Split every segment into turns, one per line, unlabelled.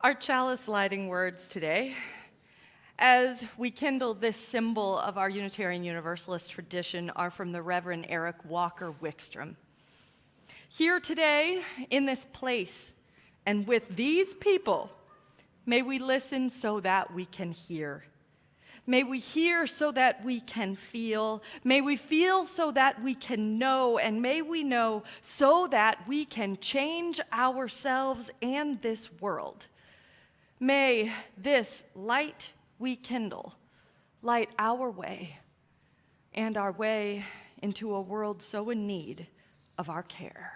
Our chalice lighting words today, as we kindle this symbol of our Unitarian Universalist tradition, are from the Reverend Eric Walker Wickstrom. Here today, in this place, and with these people, may we listen so that we can hear. May we hear so that we can feel. May we feel so that we can know. And may we know so that we can change ourselves and this world. May this light we kindle light our way and our way into a world so in need of our care.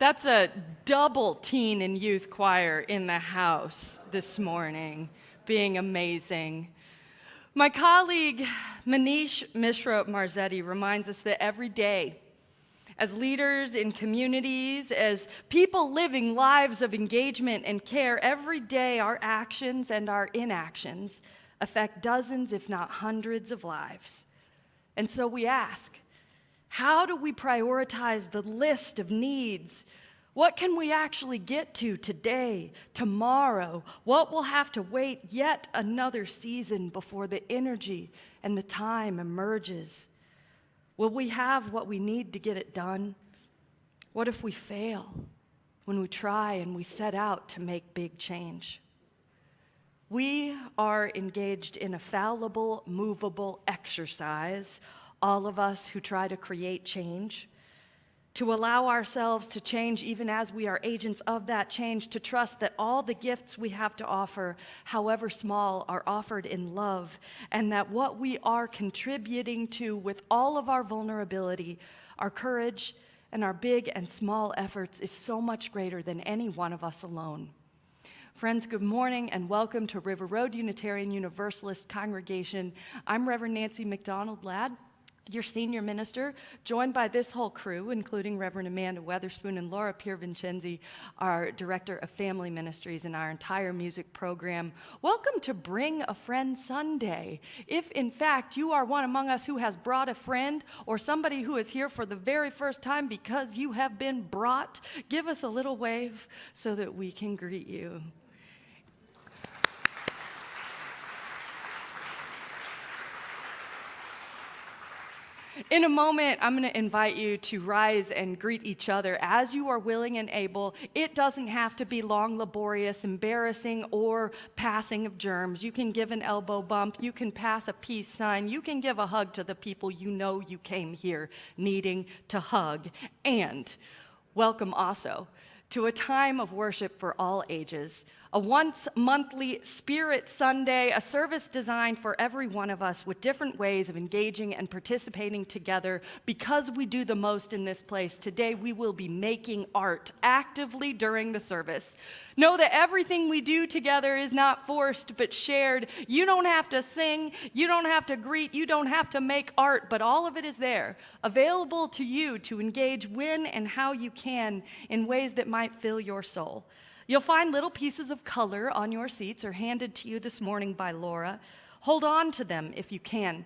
That's a double teen and youth choir in the house this morning, being amazing. My colleague Manish Mishra Marzetti reminds us that every day, as leaders in communities, as people living lives of engagement and care, every day our actions and our inactions affect dozens, if not hundreds, of lives. And so we ask, how do we prioritize the list of needs? What can we actually get to today, tomorrow? What will have to wait yet another season before the energy and the time emerges? Will we have what we need to get it done? What if we fail when we try and we set out to make big change? We are engaged in a fallible, movable exercise, all of us who try to create change, to allow ourselves to change even as we are agents of that change, to trust that all the gifts we have to offer, however small, are offered in love, and that what we are contributing to with all of our vulnerability, our courage, and our big and small efforts is so much greater than any one of us alone. Friends, good morning and welcome to River Road Unitarian Universalist Congregation. I'm Reverend Nancy McDonald Ladd, your senior minister, joined by this whole crew, including Reverend Amanda Weatherspoon and Laura Piervincenzi, our director of family ministries, and our entire music program. Welcome to Bring a Friend Sunday. If, in fact, you are one among us who has brought a friend or somebody who is here for the very first time because you have been brought, give us a little wave so that we can greet you. In a moment, I'm going to invite you to rise and greet each other as you are willing and able. It doesn't have to be long, laborious, embarrassing, or passing of germs. You can give an elbow bump. You can pass a peace sign. You can give a hug to the people you know you came here needing to hug. And welcome also to a time of worship for all ages, a once-monthly Spirit Sunday, a service designed for every one of us with different ways of engaging and participating together. Because we do the most in this place, today we will be making art actively during the service. Know that everything we do together is not forced but shared. You don't have to sing, you don't have to greet, you don't have to make art, but all of it is there, available to you to engage when and how you can in ways that might fill your soul. You'll find little pieces of color on your seats or handed to you this morning by Laura. Hold on to them if you can.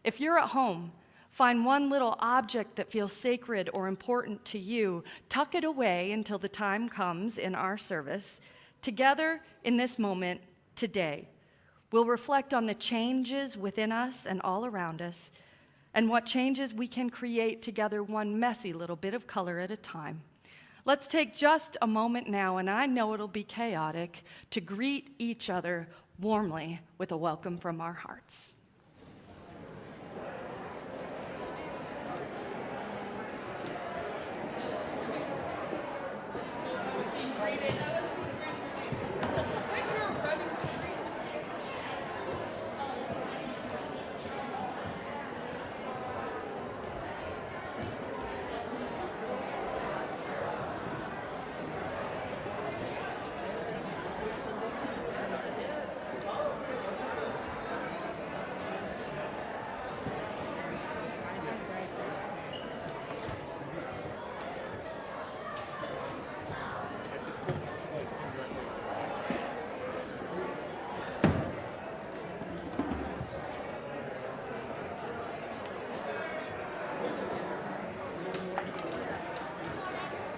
If you're at home, find one little object that feels sacred or important to you. Tuck it away until the time comes in our service. Together in this moment today, we'll reflect on the changes within us and all around us and what changes we can create together, one messy little bit of color at a time. Let's take just a moment now, and I know it'll be chaotic, to greet each other warmly with a welcome from our hearts.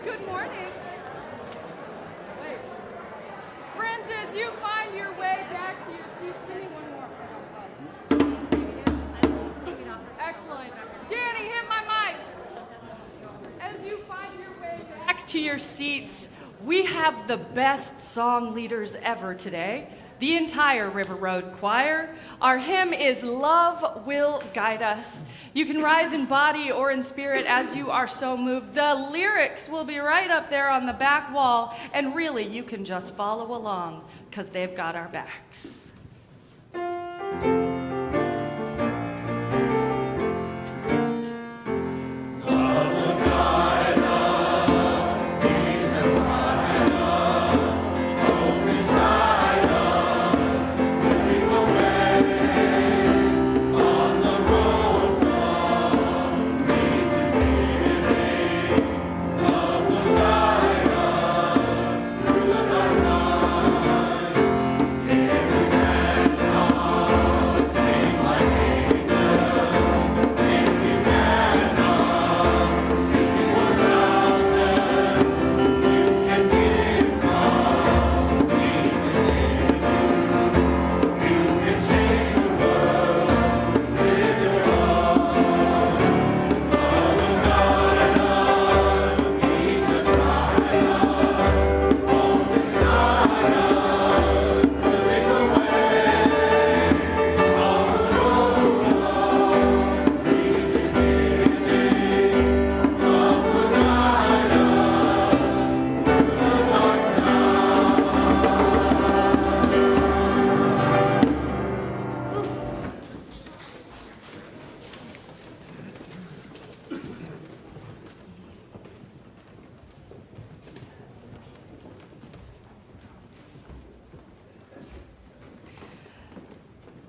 Good morning. Wait. Friends, as you find your way back to your seats, give me one more. Excellent. Danny, hit my mic. As you find your way back to your seats, we have the best song leaders ever today. The entire River Road Choir. Our hymn is Love Will Guide Us. You can rise in body or in spirit as you are so moved. The lyrics will be right up there on the back wall, and really you can just follow along because they've got our backs.
Every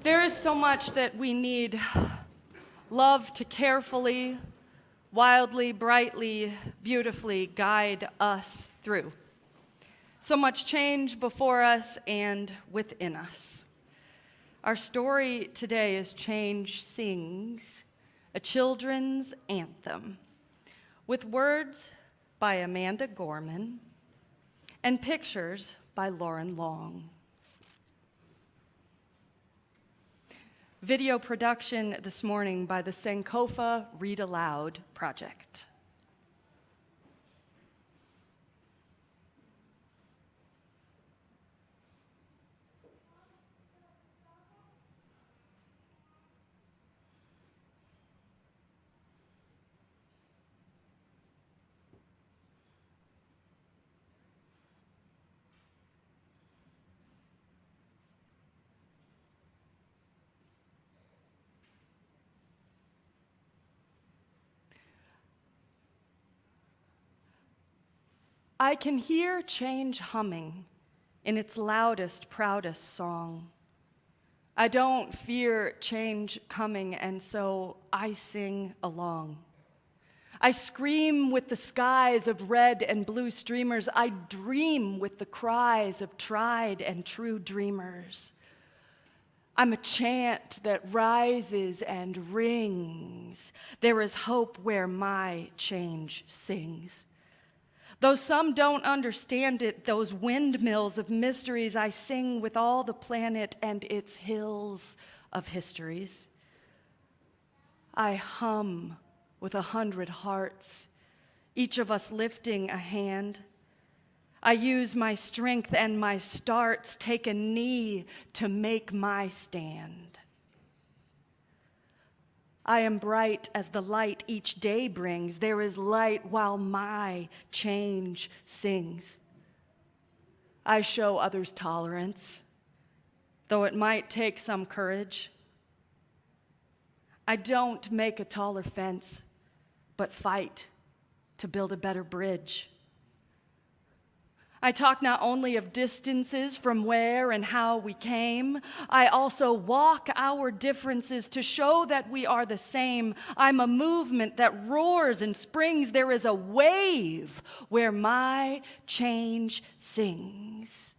There is so much that we need love to carefully, wildly, brightly, beautifully guide us through. So much change before us and within us. Our story today is Change Sings, a children's anthem, with words by Amanda Gorman and pictures by Lauren Long. Video production this morning by the Sankofa Read Aloud Project. I can hear change humming in its loudest, proudest song. I don't fear change coming, and so I sing along. I scream with the skies of red and blue streamers. I dream with the cries of tried and true dreamers. I'm a chant that rises and rings. There is hope where my change sings. Though some don't understand it, those windmills of mysteries I sing with all the planet and its hills of histories. I hum with 100 hearts, each of us lifting a hand. I use my strength and my starts, take a knee to make my stand. I am bright as the light each day brings. There is light while my change sings. I show others tolerance, though it might take some courage. I don't make a taller fence, but fight to build a better bridge. I talk not only of distances from where and how we came, I also walk our differences to show that we are the same. I'm a movement that roars and springs. There is a wave where my change sings.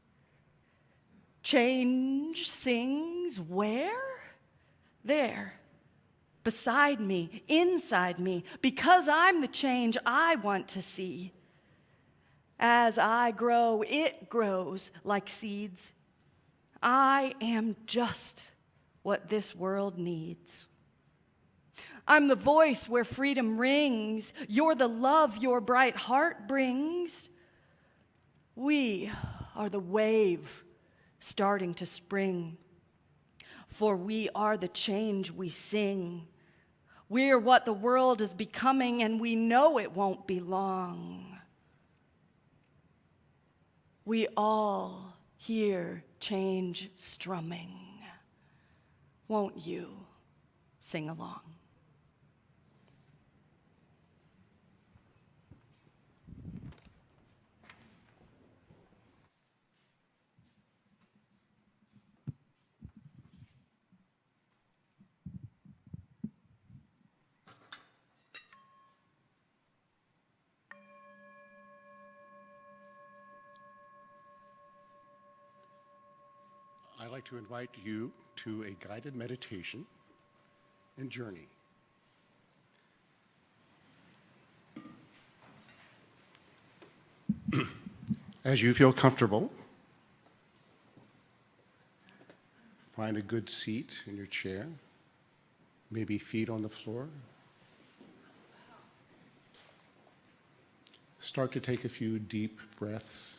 Change sings where? There. Beside me, inside me, because I'm the change I want to see. As I grow, it grows like seeds. I am just what this world needs. I'm the voice where freedom rings. You're the love your bright heart brings. We are the wave starting to spring, for we are the change we sing. We're what the world is becoming, and we know it won't be long. We all hear change strumming. Won't you sing along?
I'd like to invite you to a guided meditation and journey. As you feel comfortable, find a good seat in your chair, maybe feet on the floor. Start to take a few deep breaths.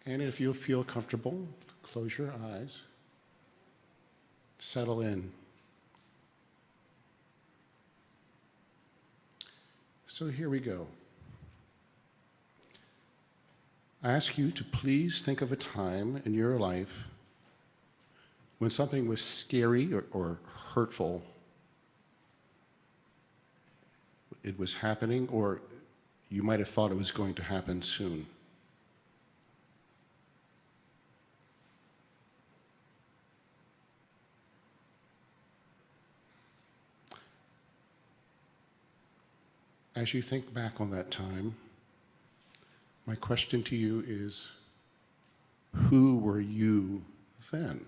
And if you feel comfortable, close your eyes. Settle in. So here we go. I ask you to please think of a time in your life when something was scary or hurtful. It was happening, or you might have thought it was going to happen soon. as you think back on that time, my question to you is, who were you then?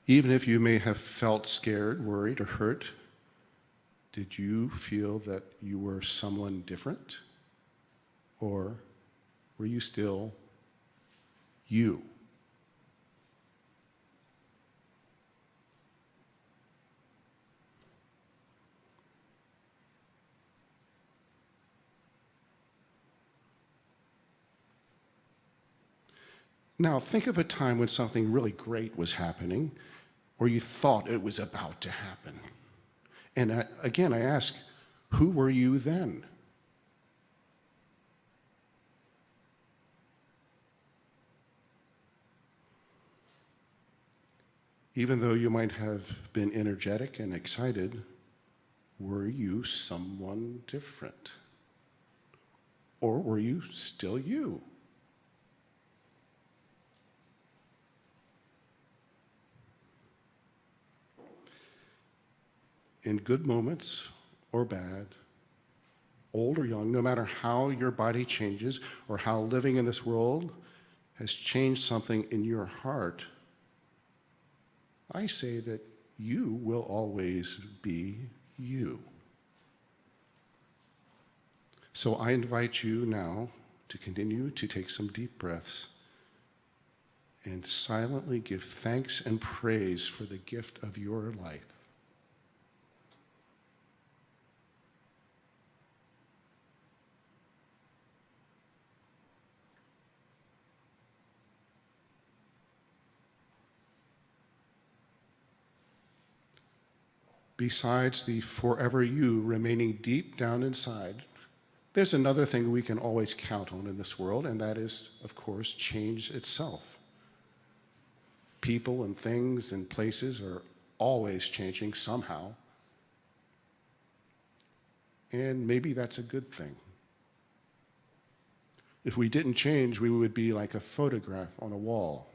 Even if you may have felt scared, worried, or hurt, did you feel that you were someone different? Or were you still you? Now, think of a time when something really great was happening, or you thought it was about to happen. And again, I ask, who were you then? Even though you might have been energetic and excited, were you someone different? Or were you still you? In good moments or bad, old or young, no matter how your body changes or how living in this world has changed something in your heart, I say that you will always be you. So I invite you now to continue to take some deep breaths and silently give thanks and praise for the gift of your life. Besides the forever you remaining deep down inside, there's another thing we can always count on in this world, and that is, of course, change itself. People and things and places are always changing somehow, and maybe that's a good thing. If we didn't change, we would be like a photograph on a wall,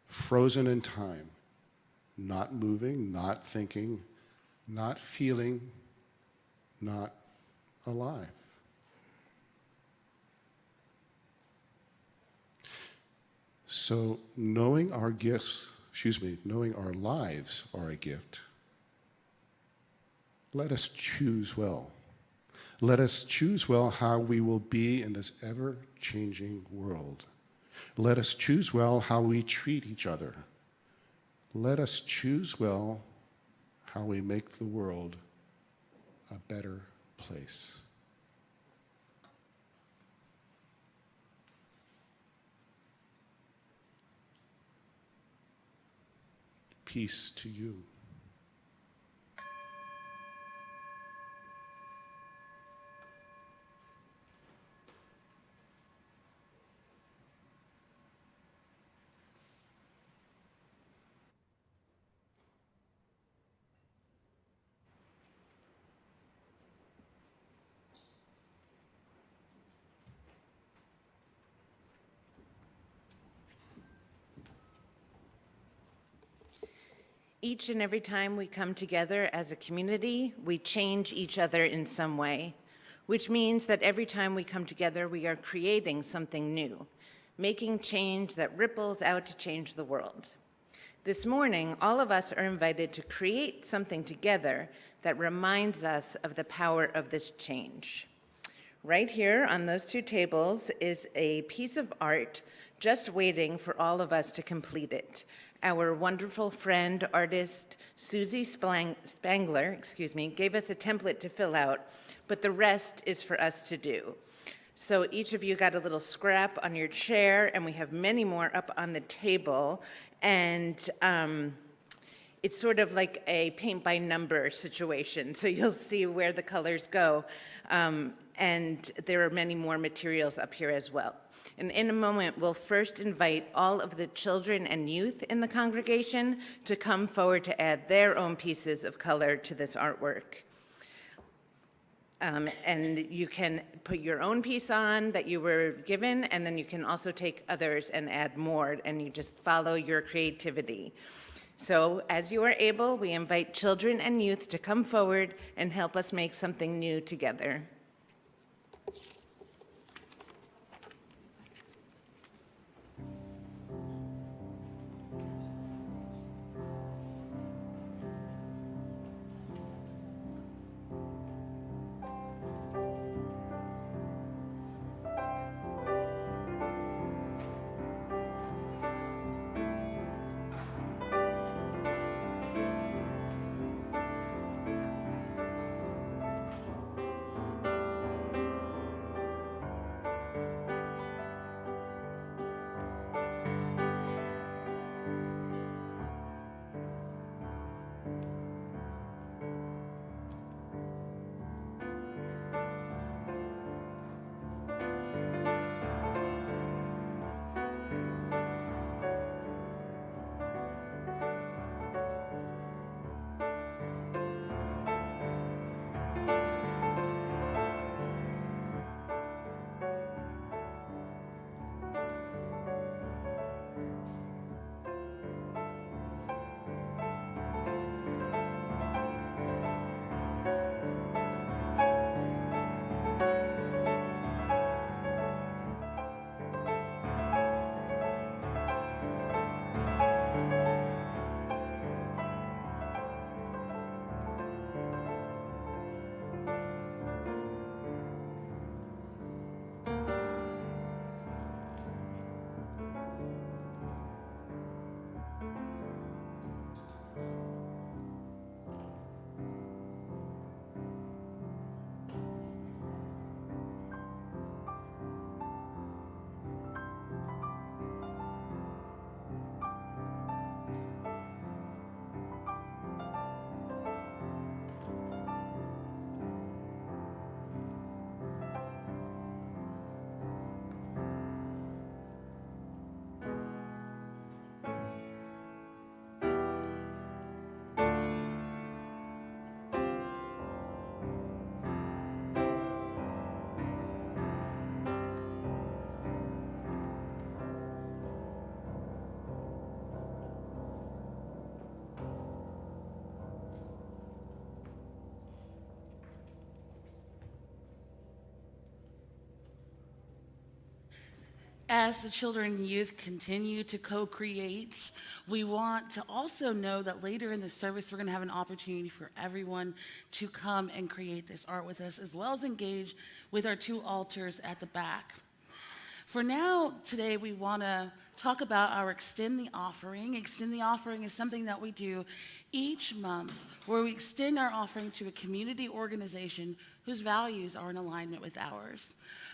frozen in time, not moving, not thinking, not feeling, not alive. So knowing our lives are a gift, let us choose well. Let us choose well how we will be in this ever-changing world. Let us choose well how we treat each other. Let us choose well how we make the world a better place. Peace to you.
Each and every time we come together as a community, we change each other in some way, which means that every time we come together, we are creating something new, making change that ripples out to change the world. This morning, all of us are invited to create something together that reminds us of the power of this change. Right here on those two tables is a piece of art just waiting for all of us to complete it. Our wonderful friend, artist Susie Spangler, gave us a template to fill out, but the rest is for us to do. So each of you got a little scrap on your chair, and we have many more up on the table. And it's sort of like a paint-by-number situation, so you'll see where the colors go. And there are many more materials up here as well. And in a moment, we'll first invite all of the children and youth in the congregation to come forward to add their own pieces of color to this artwork. And you can put your own piece on that you were given, and then you can also take others and add more, and you just follow your creativity. So as you are able, we invite children and youth to come forward and help us make something new together.
As the children and youth continue to co-create, we want to also know that later in the service, we're going to have an opportunity for everyone to come and create this art with us, as well as engage with our two altars at the back. For now, today, we want to talk about our Extend the Offering. Extend the Offering is something that we do each month where we extend our offering to a community organization whose values are in alignment with ours.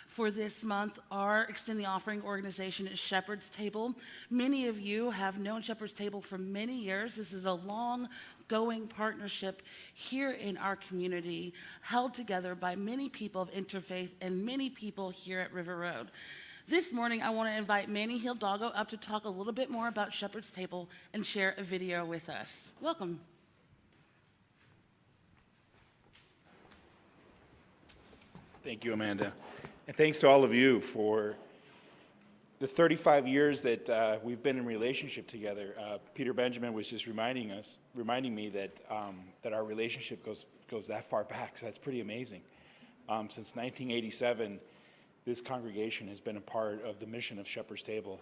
For this month, our Extend the Offering organization is Shepherd's Table. Many of you have known Shepherd's Table for many years. This is a long-going partnership here in our community, held together by many people of interfaith and many people here at River Road. This morning, I want to invite Manny Hidalgo up to talk a little bit more about Shepherd's Table and share a video with us. Welcome.
Thank you, Amanda. And thanks to all of you for the 35 years that we've been in relationship together. Peter Benjamin was just reminding me that that our relationship goes that far back. So that's pretty amazing. Since 1987, this congregation has been a part of the mission of Shepherd's Table,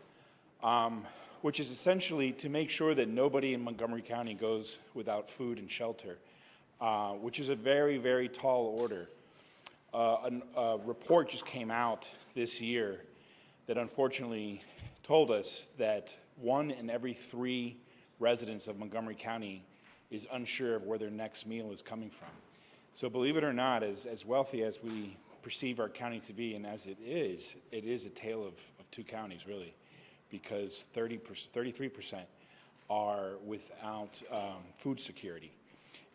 which is essentially to make sure that nobody in Montgomery County goes without food and shelter, which is a very, very tall order. A report just came out this year that unfortunately told us that 1 in every 3 residents of Montgomery County is unsure of where their next meal is coming from. So believe it or not, as wealthy as we perceive our county to be, and as it is a tale of two counties, really, because 33% are without food security.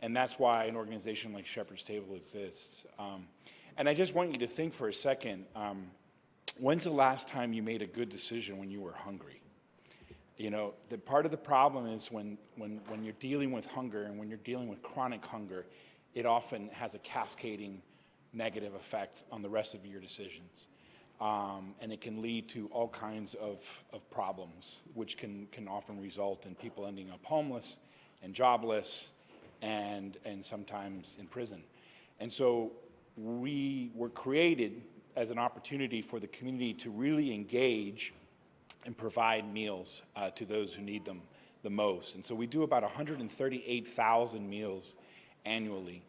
And that's why an organization like Shepherd's Table exists. And I just want you to think for a second, when's the last time you made a good decision when you were hungry? You know, the part of the problem is when you're dealing with hunger and when you're dealing with chronic hunger, it often has a cascading negative effect on the rest of your decisions. And it can lead to all kinds of problems, which can often result in people ending up homeless and jobless and sometimes in prison. And so we were created as an opportunity for the community to really engage and provide meals to those who need them the most. And so we do about 138,000 meals annually,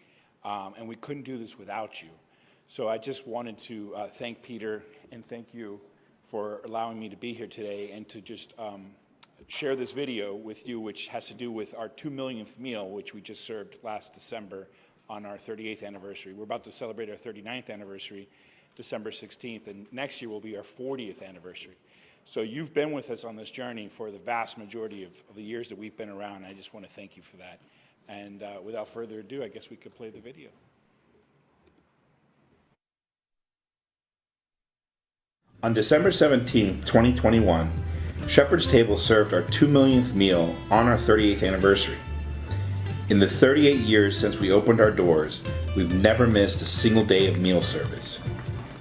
and we couldn't do this without you. So I just wanted to thank Peter and thank you for allowing me to be here today and to just share this video with you, which has to do with our 2 millionth meal, which we just served last December on our 38th anniversary. We're about to celebrate our 39th anniversary, December 16th, and next year will be our 40th anniversary. So you've been with us on this journey for the vast majority of the years that we've been around, and I just want to thank you for that. And without further ado, I guess we could play the video. On December 17, 2021, Shepherd's Table served our 2 millionth meal on our 38th anniversary. In the 38 years since we opened our doors, we've never missed a single day of meal service.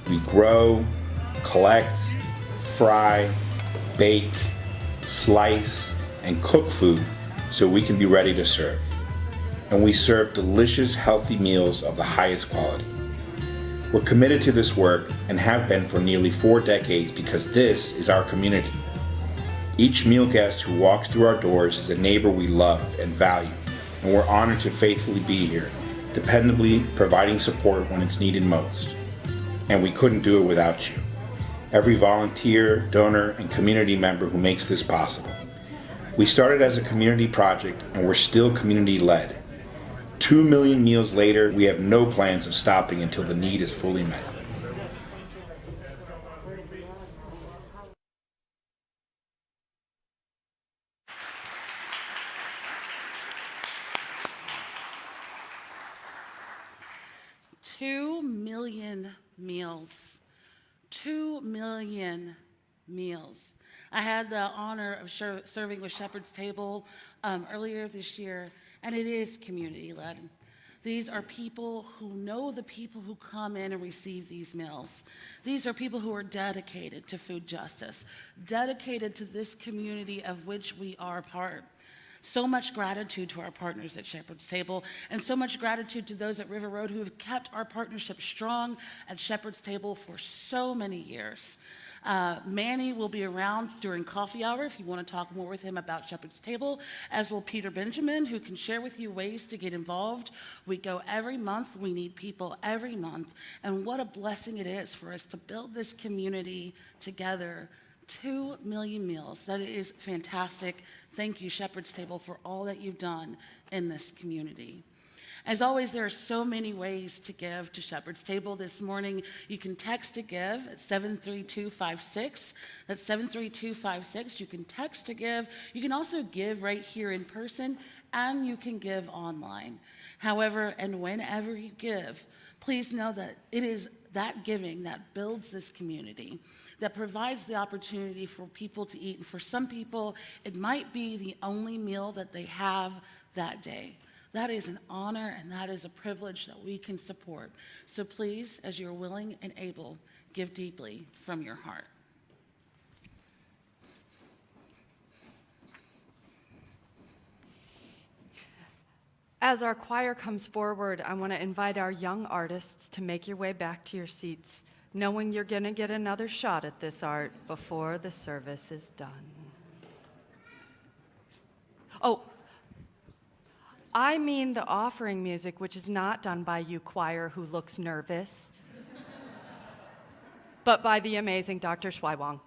We grow, collect, fry, bake, slice, and cook food so we can be ready to serve. And we serve delicious, healthy meals of the highest quality. We're committed to this work and have been for nearly 4 decades because this is our community. Each meal guest who walks through our doors is a neighbor we love and value, and we're honored to faithfully be here, dependably providing support when it's needed most. And we couldn't do it without you. Every volunteer, donor, and community member who makes this possible. We started as a community project and we're still community-led. 2 million meals later, we have no plans of stopping until the need is fully met.
Two million meals. 2 million meals. I had the honor of serving with Shepherd's Table earlier this year, and it is community-led. These are people who know the people who come in and receive these meals. These are people who are dedicated to food justice, dedicated to this community of which we are part. So much gratitude to our partners at Shepherd's Table, and so much gratitude to those at River Road who have kept our partnership strong at Shepherd's Table for so many years. Manny will be around during coffee hour if you want to talk more with him about Shepherd's Table, as will Peter Benjamin, who can share with you ways to get involved. We go every month. We need people every month. And what a blessing it is for us to build this community together. 2 million meals. That is fantastic. Thank you, Shepherd's Table, for all that you've done in this community. As always, there are so many ways to give to Shepherd's Table. This morning, you can text to give at 73256. That's 73256. You can text to give. You can also give right here in person, and you can give online. However, and whenever you give, please know that it is that giving that builds this community, that provides the opportunity for people to eat. And for some people, it might be the only meal that they have that day. That is an honor and that is a privilege that we can support. So please, as you're willing and able, give deeply from your heart.
As our choir comes forward, I want to invite our young artists to make your way back to your seats, knowing you're going to get another shot at this art before the service is done. Oh, I mean the offering music, which is not done by you choir who looks nervous, but by the amazing Dr. Shuai-Wang.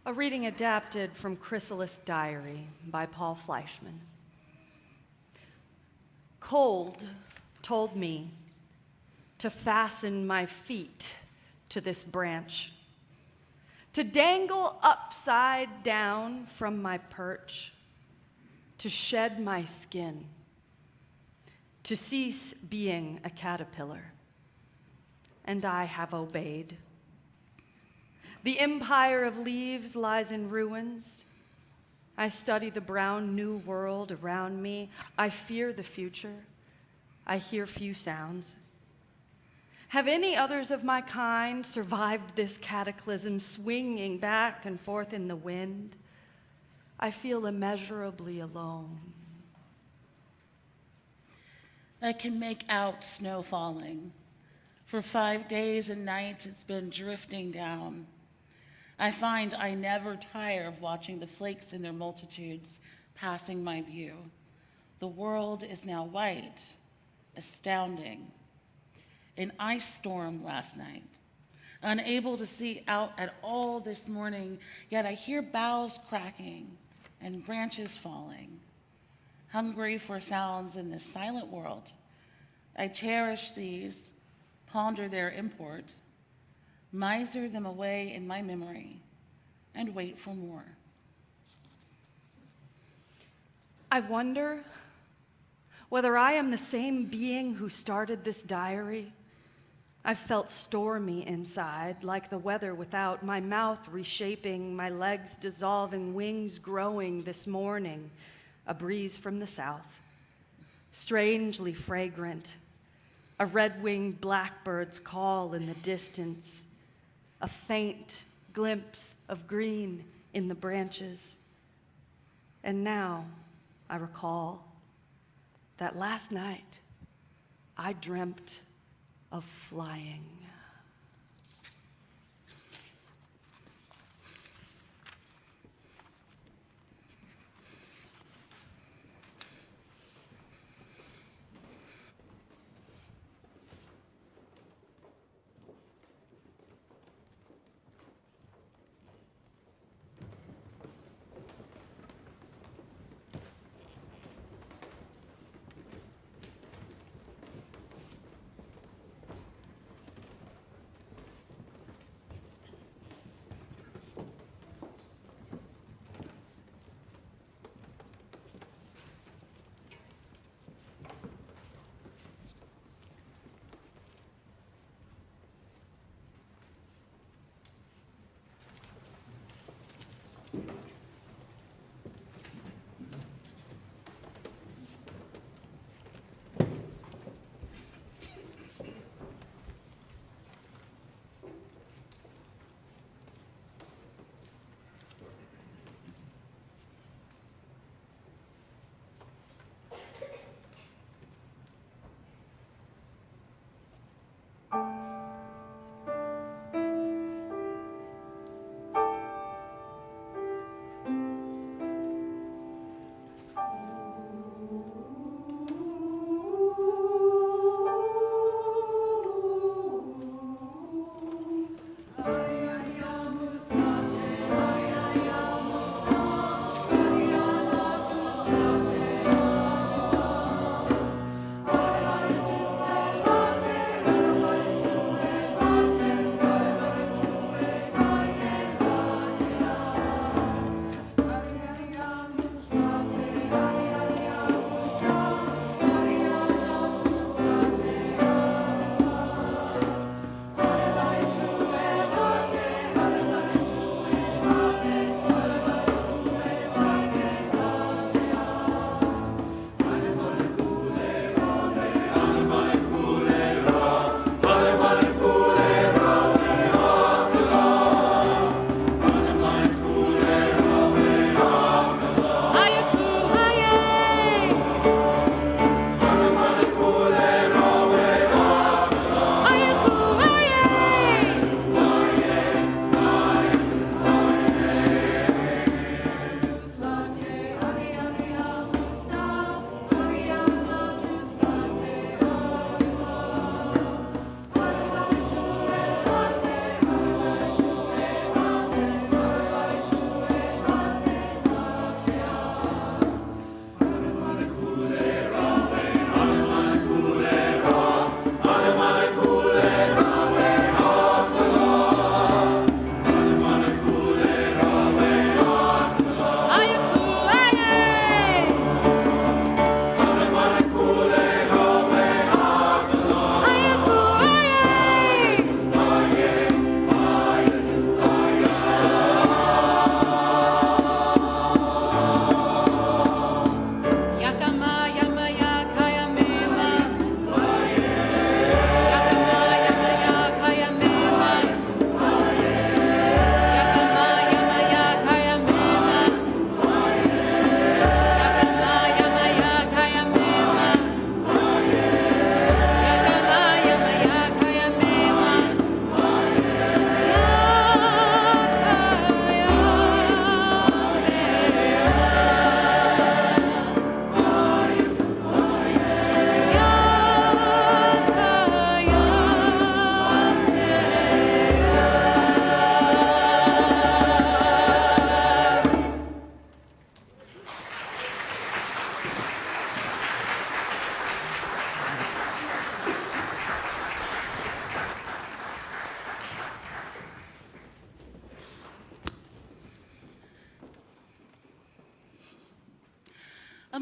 A reading adapted from Chrysalis' Diary by Paul Fleischman. Cold told me to fasten my feet to this branch, to dangle upside down from my perch, to shed my skin, to cease being a caterpillar. And I have obeyed. The empire of leaves lies in ruins. I study the brown new world around me. I fear the future. I hear few sounds. Have any others of my kind survived this cataclysm, swinging back and forth in the wind? I feel immeasurably alone.
I can make out snow falling. For 5 days and nights it's been drifting down. I find I never tire of watching the flakes in their multitudes passing my view. The world is now white, astounding. An ice storm last night. Unable to see out at all this morning, yet I hear boughs cracking and branches falling. Hungry for sounds in this silent world, I cherish these, ponder their import, miser them away in my memory, and wait for more.
I wonder whether I am the same being who started this diary. I felt stormy inside, like the weather without, my mouth reshaping, my legs dissolving, wings growing this morning, a breeze from the south, strangely fragrant, a red-winged blackbird's call in the distance, a faint glimpse of green in the branches. And now I recall that last night I dreamt of flying.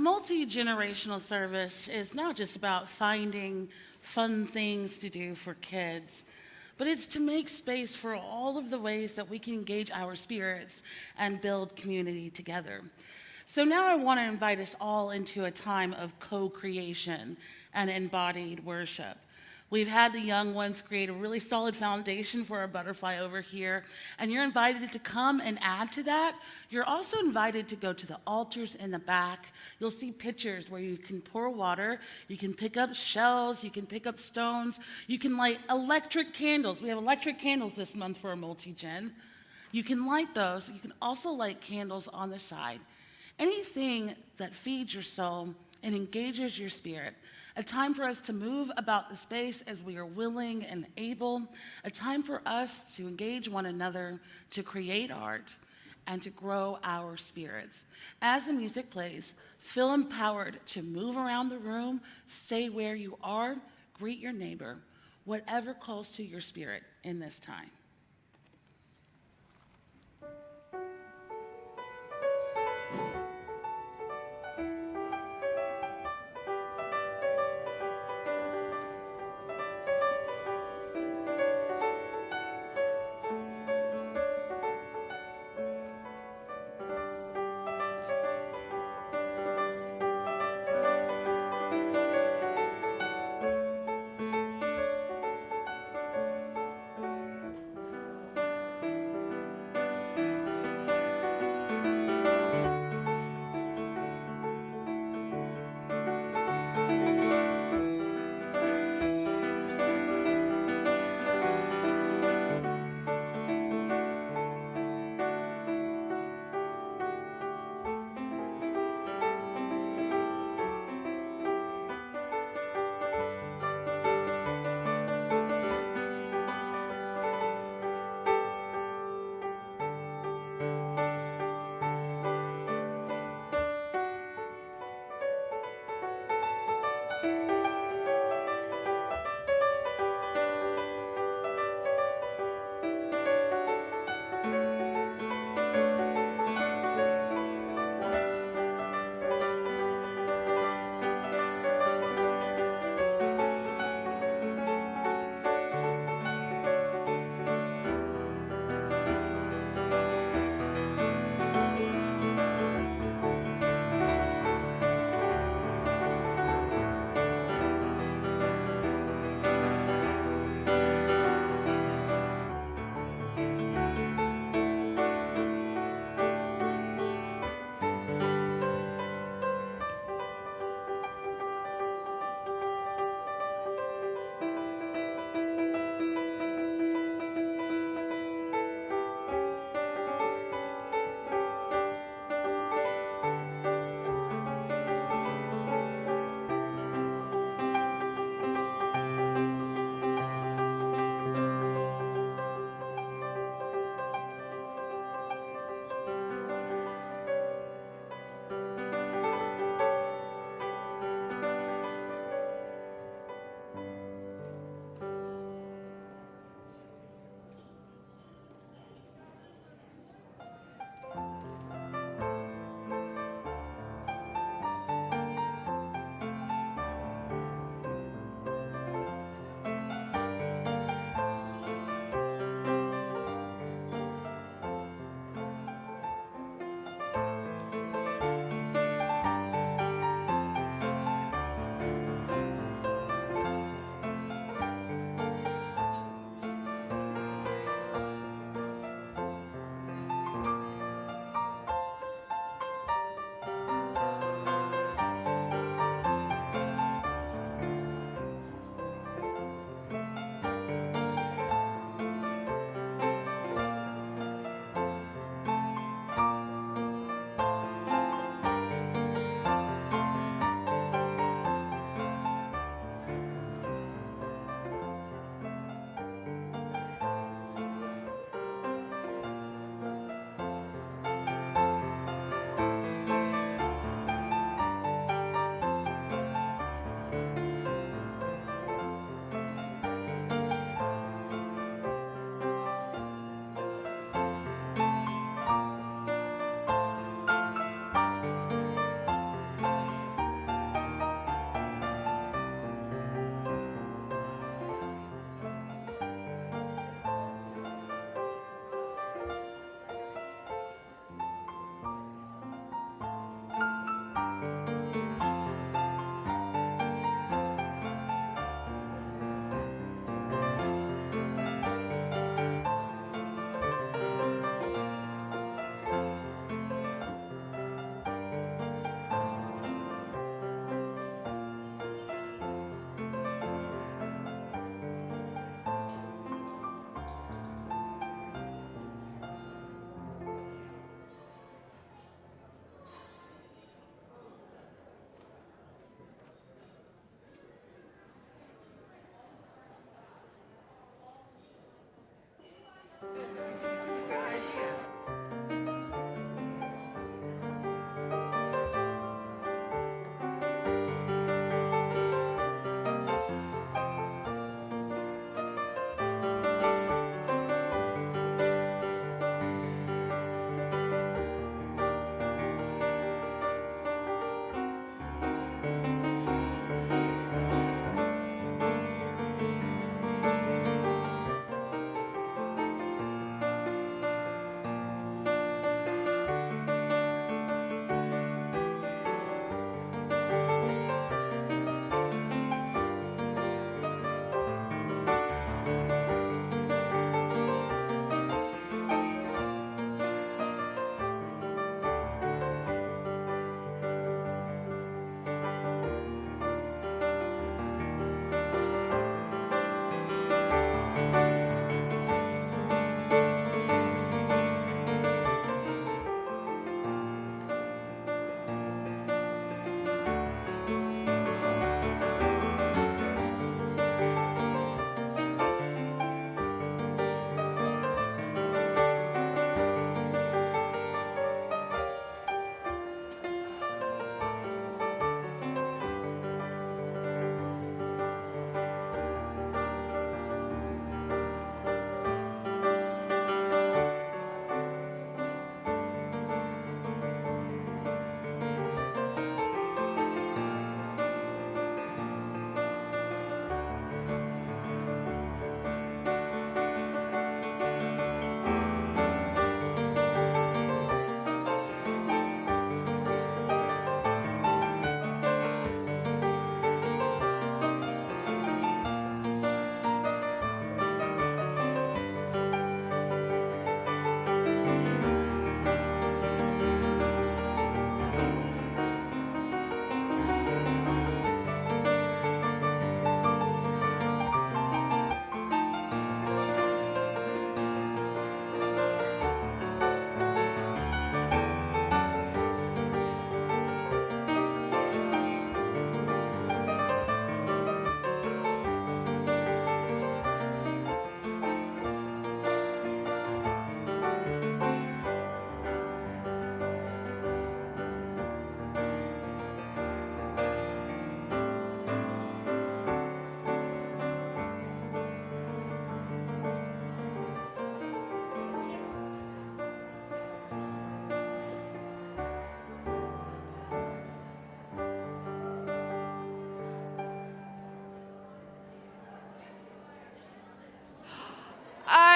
Multi-generational service is not just about finding fun things to do for kids, but it's to make space for all of the ways that we can engage our spirits and build community together. So now I want to invite us all into a time of co-creation and embodied worship. We've had the young ones create a really solid foundation for our butterfly over here, and you're invited to come and add to that. You're also invited to go to the altars in the back. You'll see pictures where you can pour water, you can pick up shells, you can pick up stones, you can light electric candles. We have electric candles this month for a multi-gen. You can light those. You can also light candles on the side. Anything that feeds your soul and engages your spirit. A time for us to move about the space as we are willing and able. A time for us to engage one another, to create art, and to grow our spirits. As the music plays, feel empowered to move around the room, stay where you are, greet your neighbor, whatever calls to your spirit in this time.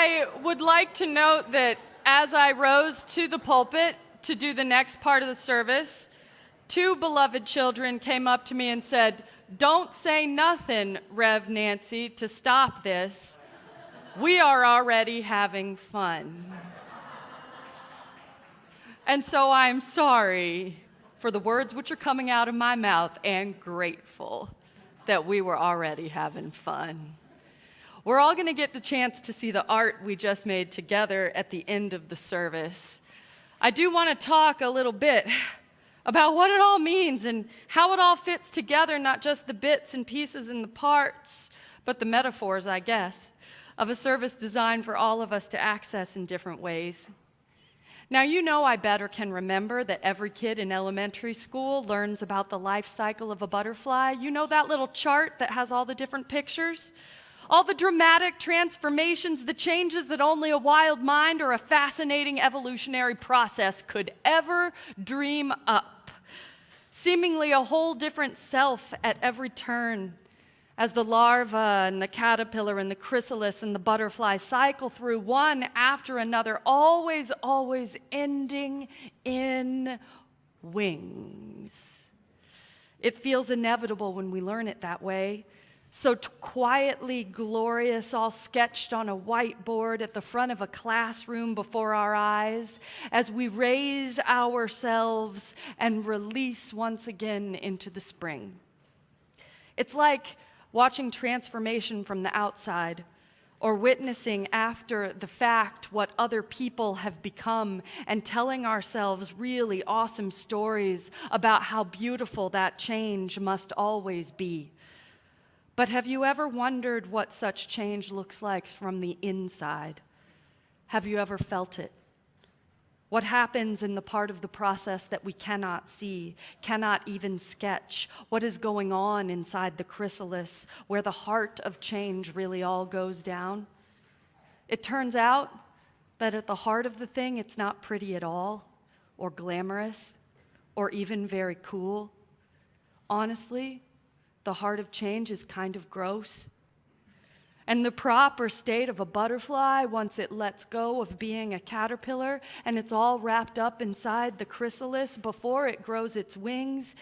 I would like to note that as I rose to the pulpit to do the next part of the service, 2 beloved children came up to me and said, "Don't say nothing, Rev Nancy, to stop this. We are already having fun." And so I'm sorry for the words which are coming out of my mouth and grateful that we were already having fun. We're all going to get the chance to see the art we just made together at the end of the service. I do want to talk a little bit about what it all means and how it all fits together, not just the bits and pieces and the parts, but the metaphors, I guess, of a service designed for all of us to access in different ways. Now, you know I bet or can remember that every kid in elementary school learns about the life cycle of a butterfly. You know that little chart that has all the different pictures? All the dramatic transformations, the changes that only a wild mind or a fascinating evolutionary process could ever dream up. Seemingly a whole different self at every turn as the larva and the caterpillar and the chrysalis and the butterfly cycle through one after another, always, always ending in wings. It feels inevitable when we learn it that way. So quietly glorious, all sketched on a whiteboard at the front of a classroom before our eyes, as we raise ourselves and release once again into the spring. It's like watching transformation from the outside, or witnessing after the fact what other people have become and telling ourselves really awesome stories about how beautiful that change must always be. But have you ever wondered what such change looks like from the inside? Have you ever felt it? What happens in the part of the process that we cannot see, cannot even sketch? What is going on inside the chrysalis where the heart of change really all goes down? It turns out that at the heart of the thing, it's not pretty at all, or glamorous, or even very cool. Honestly, the heart of change is kind of gross. And the proper state of a butterfly, once it lets go of being a caterpillar and it's all wrapped up inside the chrysalis before it grows its wings,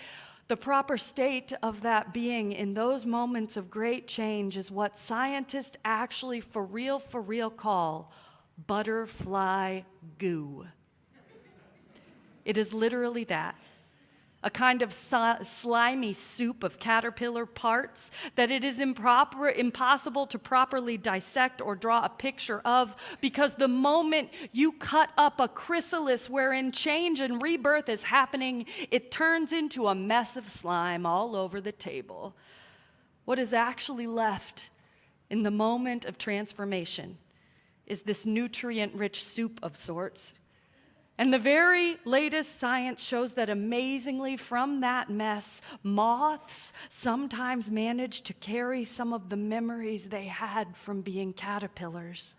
the proper state of that being in those moments of great change is what scientists actually for real call butterfly goo. It is literally that. A kind of slimy soup of caterpillar parts that it is impossible to properly dissect or draw a picture of, because the moment you cut up a chrysalis wherein change and rebirth is happening, it turns into a mess of slime all over the table. What is actually left in the moment of transformation is this nutrient-rich soup of sorts. And the very latest science shows that amazingly from that mess, moths sometimes manage to carry some of the memories they had from being caterpillars.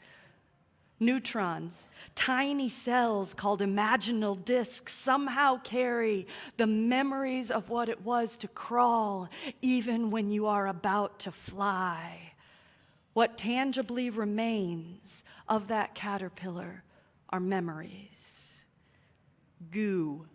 Neutrons, tiny cells called imaginal disks, somehow carry the memories of what it was to crawl even when you are about to fly. What tangibly remains of that caterpillar are memories. Goo.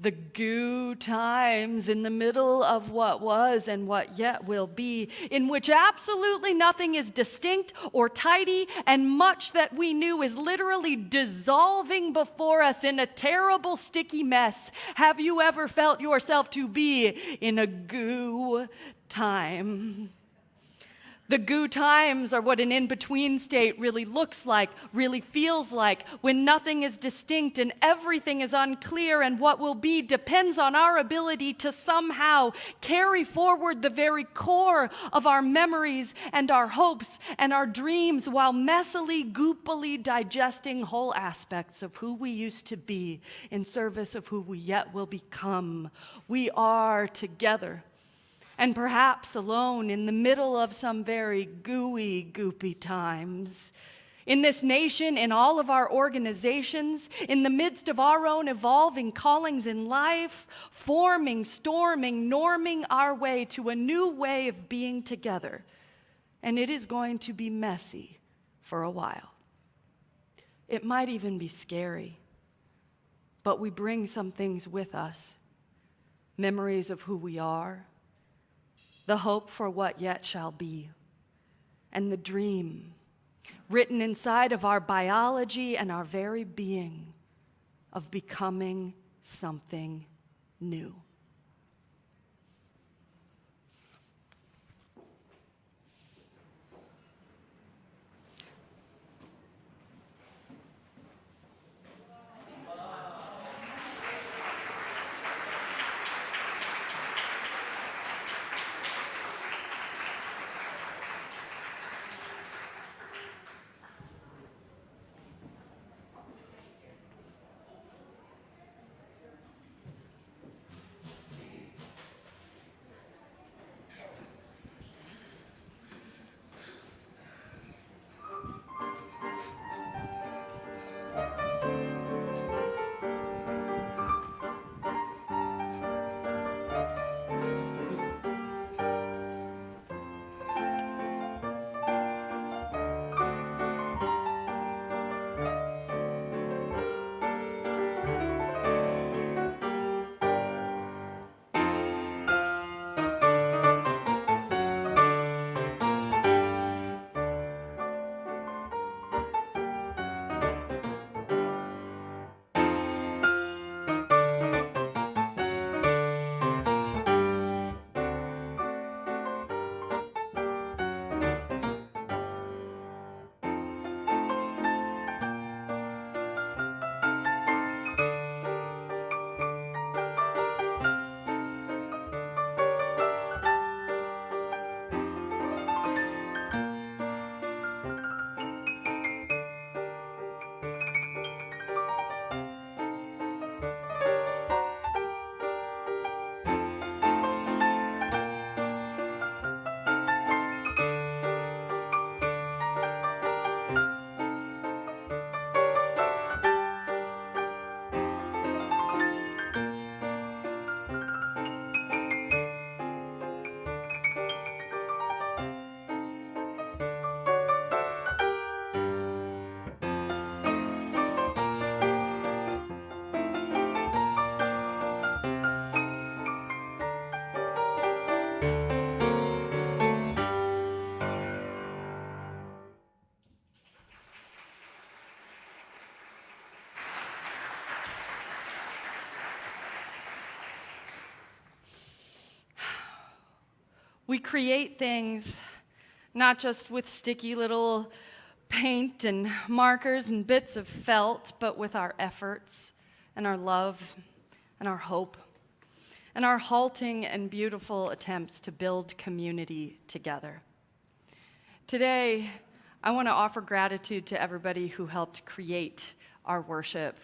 The goo times in the middle of what was and what yet will be, in which absolutely nothing is distinct or tidy, and much that we knew is literally dissolving before us in a terrible sticky mess. Have you ever felt yourself to be in a goo time? The goo times are what an in-between state really looks like, really feels like, when nothing is distinct and everything is unclear, and what will be depends on our ability to somehow carry forward the very core of our memories and our hopes and our dreams while messily, goopily digesting whole aspects of who we used to be in service of who we yet will become. We are together. And perhaps alone in the middle of some very gooey, goopy times. In this nation, in all of our organizations, in the midst of our own evolving callings in life, forming, storming, norming our way to a new way of being together. And it is going to be messy, for a while. It might even be scary, but we bring some things with us, memories of who we are, the hope for what yet shall be, and the dream written inside of our biology and our very being of becoming something new. We create things not just with sticky little paint and markers and bits of felt, but with our efforts and our love and our hope and our halting and beautiful attempts to build community together. Today, I want to offer gratitude to everybody who helped create our worship.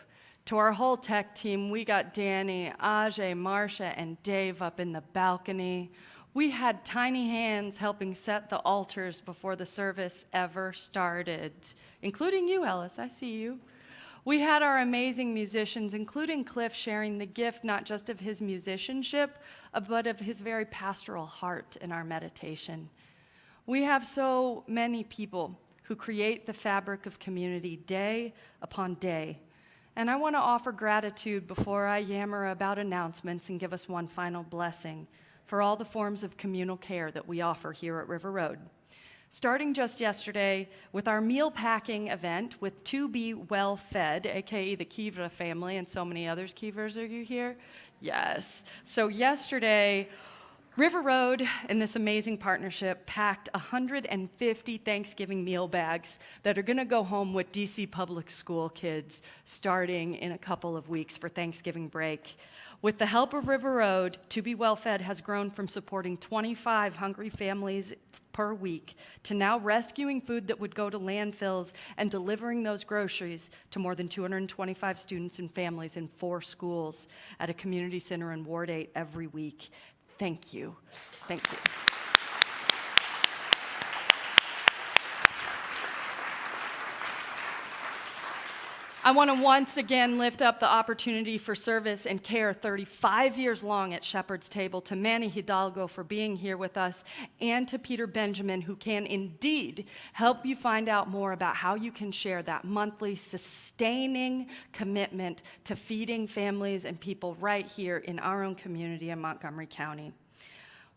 To our whole tech team, we got Danny, Ajay, Marsha, and Dave up in the balcony. We had tiny hands helping set the altars before the service ever started, including you, Ellis, I see you. We had our amazing musicians, including Cliff, sharing the gift not just of his musicianship, but of his very pastoral heart in our meditation. We have so many people who create the fabric of community day upon day. And I want to offer gratitude before I yammer about announcements and give us one final blessing for all the forms of communal care that we offer here at River Road. Starting just yesterday with our meal packing event with To Be Well Fed, aka the Kivra family, and so many others. Kivras, are you here? Yes. So yesterday, River Road, in this amazing partnership, packed 150 Thanksgiving meal bags that are going to go home with DC Public School kids starting in a couple of weeks for Thanksgiving break. With the help of River Road, To Be Well Fed has grown from supporting 25 hungry families per week to now rescuing food that would go to landfills and delivering those groceries to more than 225 students and families in 4 schools at a community center in Ward 8 every week. Thank you. Thank you. I want to once again lift up the opportunity for service and care 35 years long at Shepherd's Table to Manny Hidalgo for being here with us, and to Peter Benjamin, who can indeed help you find out more about how you can share that monthly sustaining commitment to feeding families and people right here in our own community in Montgomery County.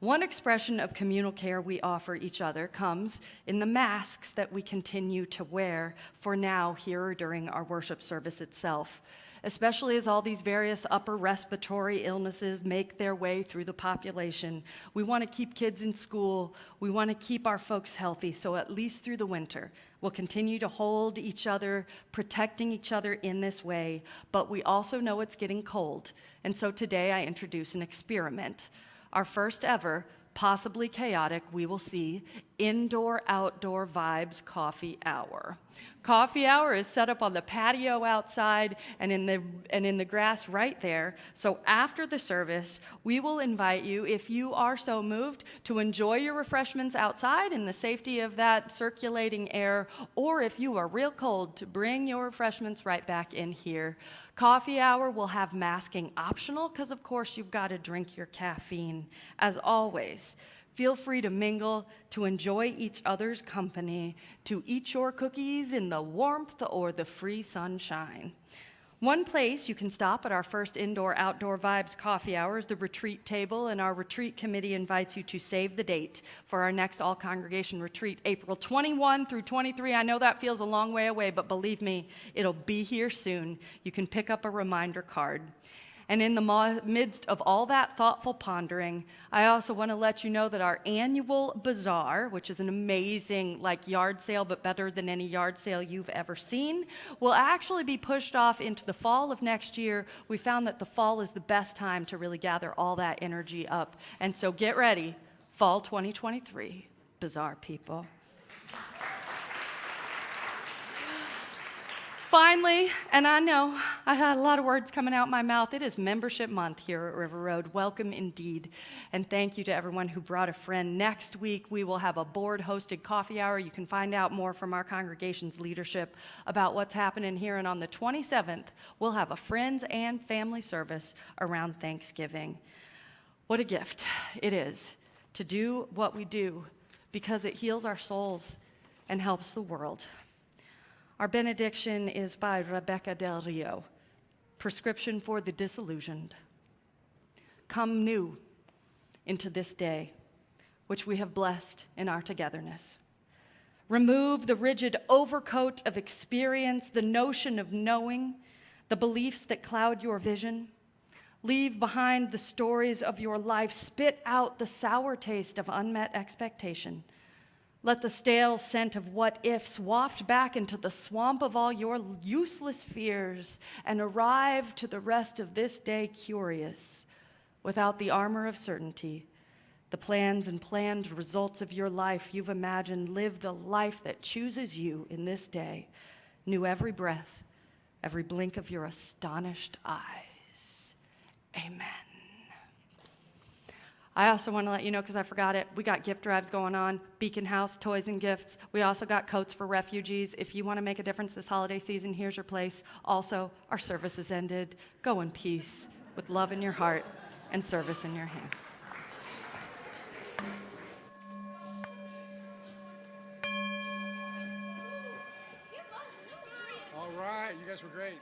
One expression of communal care we offer each other comes in the masks that we continue to wear for now, here, or during our worship service itself, especially as all these various upper respiratory illnesses make their way through the population. We want to keep kids in school. We want to keep our folks healthy, so at least through the winter, we'll continue to hold each other, protecting each other in this way, but we also know it's getting cold, and so today I introduce an experiment. Our first ever, possibly chaotic, we will see, indoor-outdoor vibes coffee hour. Coffee hour is set up on the patio outside and in the grass right there. So after the service, we will invite you, if you are so moved, to enjoy your refreshments outside in the safety of that circulating air, or if you are real cold, to bring your refreshments right back in here. Coffee hour will have masking optional because, of course, you've got to drink your caffeine. As always, feel free to mingle, to enjoy each other's company, to eat your cookies in the warmth or the free sunshine. One place you can stop at our first indoor-outdoor vibes coffee hour is the retreat table, and our retreat committee invites you to save the date for our next all-congregation retreat, April 21 through 23. I know that feels a long way away, but believe me, it'll be here soon. You can pick up a reminder card. And in the midst of all that thoughtful pondering, I also want to let you know that our annual bazaar, which is an amazing yard sale, but better than any yard sale you've ever seen, will actually be pushed off into the fall of next year. We found that the fall is the best time to really gather all that energy up. And so get ready, fall 2023, bazaar people. Finally, and I know I had a lot of words coming out my mouth, it is membership month here at River Road. Welcome indeed. And thank you to everyone who brought a friend. Next week, we will have a board-hosted coffee hour. You can find out more from our congregation's leadership about what's happening here. And on the 27th, we'll have a friends and family service around Thanksgiving. What a gift it is to do what we do, because it heals our souls and helps the world. Our benediction is by Rebecca Del Rio, Prescription for the Disillusioned. Come new into this day, which we have blessed in our togetherness. Remove the rigid overcoat of experience, the notion of knowing, the beliefs that cloud your vision. Leave behind the stories of your life. Spit out the sour taste of unmet expectation. Let the stale scent of what-ifs waft back into the swamp of all your useless fears and arrive to the rest of this day curious, without the armor of certainty. The plans and planned results of your life you've imagined. Live the life that chooses you in this day. Knew every breath, every blink of your astonished eyes. Amen. I also want to let you know, because I forgot it, we got gift drives going on, Beacon House, toys and gifts. We also got coats for refugees. If you want to make a difference this holiday season, here's your place. Also, our service has ended. Go in peace, with love in your heart and service in your hands.
All right, you guys were great.